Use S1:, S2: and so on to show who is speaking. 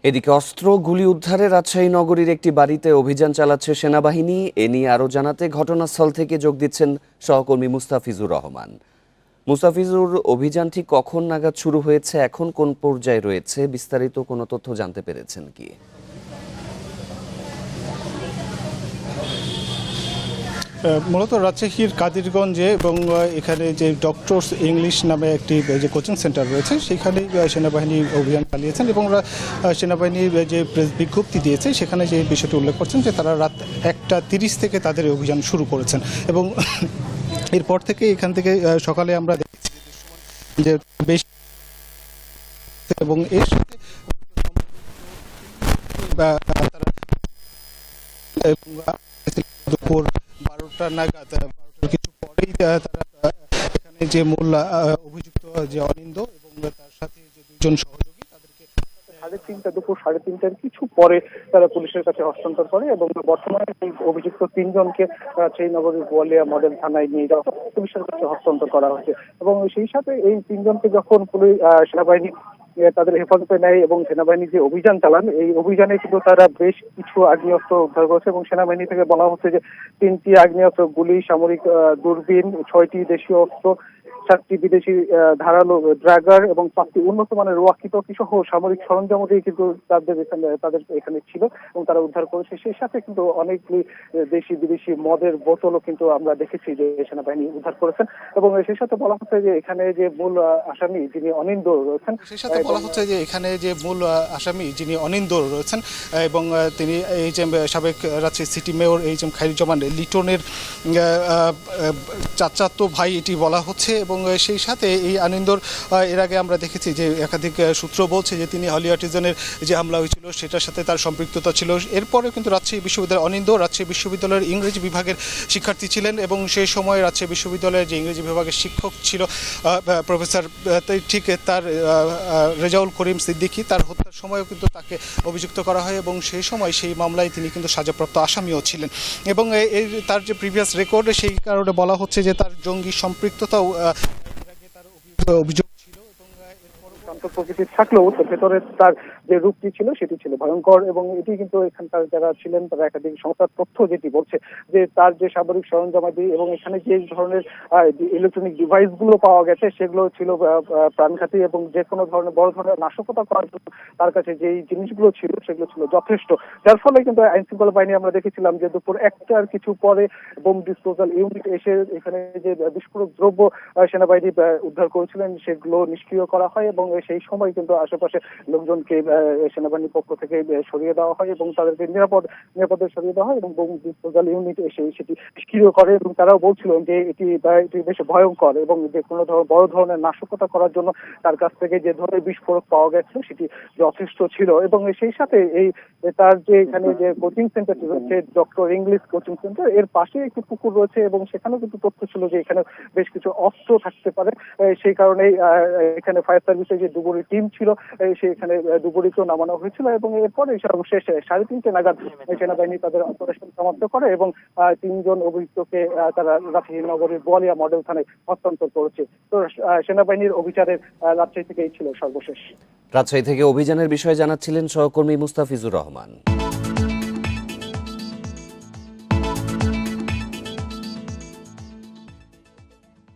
S1: এদিকে অস্ত্র গুলি উদ্ধারে রাজশাহী নগরীর একটি বাড়িতে অভিযান চালাচ্ছে সেনাবাহিনী। এ নিয়ে আরও জানাতে ঘটনাস্থল থেকে যোগ দিচ্ছেন সহকর্মী মুস্তাফিজুর রহমান। মুস্তাফিজুর, অভিযানটি কখন নাগাদ শুরু হয়েছে, এখন কোন পর্যায়ে রয়েছে, বিস্তারিত কোনো তথ্য জানতে পেরেছেন কি?
S2: মূলত রাজশাহীর কাদিরগঞ্জে এবং এখানে যে ডক্টরস ইংলিশ নামে একটি যে কোচিং সেন্টার রয়েছে সেখানে সেনাবাহিনী অভিযান চালিয়েছেন এবং সেনাবাহিনীর যে প্রেস বিজ্ঞপ্তি দিয়েছে সেখানে যে বিষয়টি উল্লেখ করছেন যে তারা রাত 1:30 থেকে তাদের অভিযান শুরু করেছেন এবং এরপর থেকে এখান থেকে সকালে আমরা দেখেছি যে বেশ এবং এর সাথে তারা দুপুর 12টা নাগাদ 12টার কিছু পরেই তারা এখানে যে মূল অভিযুক্ত যে অনিন্দ এবং তার সাথে যে দুইজন সহযোগী তাদেরকে দুপুর 3:30টার কিছু পরে তারা পুলিশের কাছে হস্তান্তর করে এবং বর্তমানে এই অভিযুক্ত তিনজনকে সেই নগরীর বোয়ালিয়া মডেল থানায় নিয়ে যাওয়া পুলিশের কাছে হস্তান্তর করা হয়েছে এবং সেই সাথে এই তিনজনকে যখন পুলিশ সেনাবাহিনী তাদের হেফাজতে নেয় এবং সেনাবাহিনী যে অভিযান চালান এই অভিযানে কিন্তু তারা বেশ কিছু আগ্নেয়াস্ত্র উদ্ধার করেছে এবং সেনাবাহিনী থেকে বলা হচ্ছে যে 3টি আগ্নেয়াস্ত্র, গুলি, সামরিক দূরবীন, 6টি দেশীয় অস্ত্র, 7টি বিদেশি ধারালো ড্রাগার এবং 5টি উন্নত মানের ওয়াকি টকি সহ সামরিক সরঞ্জামটি কিন্তু তাদের এখানে ছিল এবং তারা উদ্ধার করেছে। সেই সাথে কিন্তু অনেকগুলি দেশি বিদেশি মদের বোতলও কিন্তু আমরা দেখেছি যে সেনাবাহিনী উদ্ধার করেছেন এবং সেই সাথে বলা হচ্ছে যে এখানে যে মূল আসামি যিনি অনিন্দ রয়েছেন এবং তিনি এই যে সাবেক রাজশাহী সিটি মেয়র এই যে খায়রুজ্জামান লিটনের চাচাতো ভাই এটি বলা হচ্ছে এবং সেই সাথে এই আনন্দর এর আগে আমরা দেখেছি যে একাধিক সূত্র বলছে যে তিনি হলি আর্টিজানের যে হামলা হয়েছিল সেটার সাথে তার সম্পৃক্ততা ছিল। এরপরে কিন্তু রাজশাহী বিশ্ববিদ্যালয়ের অনিন্দ রাজশাহী বিশ্ববিদ্যালয়ের ইংরেজি বিভাগের শিক্ষার্থী ছিলেন এবং সেই সময় রাজশাহী বিশ্ববিদ্যালয়ের যে ইংরেজি বিভাগের শিক্ষক ছিল প্রফেসর ঠিক তার রেজাউল করিম সিদ্দিকী তার হত্যার সময়ও কিন্তু তাকে অভিযুক্ত করা হয় এবং সেই সময় সেই মামলায় তিনি কিন্তু সাজাপ্রাপ্ত আসামিও ছিলেন এবং তার যে প্রিভিয়াস রেকর্ড সেই কারণে বলা হচ্ছে যে তার জঙ্গি সম্পৃক্ততাও তার অভিযোগ ছিল এবং শান্ত প্রকৃতির থাকলেও ভেতরে তার যে রূপটি ছিল সেটি ছিল ভয়ঙ্কর এবং এটি কিন্তু এখানকার যারা ছিলেন তারা একাধিক সংস্থার তথ্য যেটি বলছে যে তার যে সামরিক সরঞ্জামাদি এবং এখানে যে ধরনের ইলেকট্রনিক ডিভাইস গুলো পাওয়া গেছে সেগুলো ছিল প্রাণঘাতী এবং যে কোনো ধরনের বড় ধরনের নাশকতা করার জন্য তার কাছে যেই জিনিসগুলো ছিল সেগুলো ছিল যথেষ্ট, যার ফলে কিন্তু আইন শৃঙ্খলা বাহিনী আমরা দেখেছিলাম যে দুপুর 1টার কিছু পরে বোম ডিসপোজাল ইউনিট এসে এখানে যে বিস্ফোরক দ্রব্য সেনাবাহিনী উদ্ধার করেছিলেন সেগুলো নিষ্ক্রিয় করা হয় এবং সেই সময় কিন্তু আশেপাশে লোকজনকে সেনাবাহিনীর পক্ষ থেকে সরিয়ে দেওয়া হয় এবং তাদেরকে নিরাপদে সরিয়ে দেওয়া হয় এবং বোম ডিসপোজাল ইউনিট এসে সেটি নিষ্ক্রিয় করে এবং তারাও বলছিলেন যে এটি বেশ ভয়ঙ্কর এবং যে কোনো বড় ধরনের নাশকতা করার জন্য তার কাছ থেকে যে ধরনের বিস্ফোরক পাওয়া গেছে সেটি যথেষ্ট ছিল এবং সেই সাথে এই তার যে এখানে যে কোচিং সেন্টারটি রয়েছে ডক্টর ইংলিশ কোচিং সেন্টার এর পাশে একটি পুকুর রয়েছে এবং সেখানেও কিন্তু তথ্য ছিল যে এখানে বেশ কিছু অস্ত্র থাকতে পারে। সেই কারণেই এখানে ফায়ার সার্ভিসের যে ডুবুরি টিম ছিল সেখানে ডুবুরিকেও নামানো হয়েছিল এবং এরপরে সর্বশেষ 3:30 নাগাদ সেনাবাহিনী তাদের অপারেশন সমাপ্ত করে এবং 3জন অভিযুক্তকে তারা রাজশাহী নগরীর বোয়ালিয়া মডেল থানায় হস্তান্তর করেছে। তো সেনাবাহিনীর অভিযানের রাজশাহী থেকেই ছিল সর্বশেষ।
S1: রাজশাহী থেকে অভিযানের বিষয়ে জানাচ্ছিলেন সহকর্মী মুস্তাফিজুর রহমান।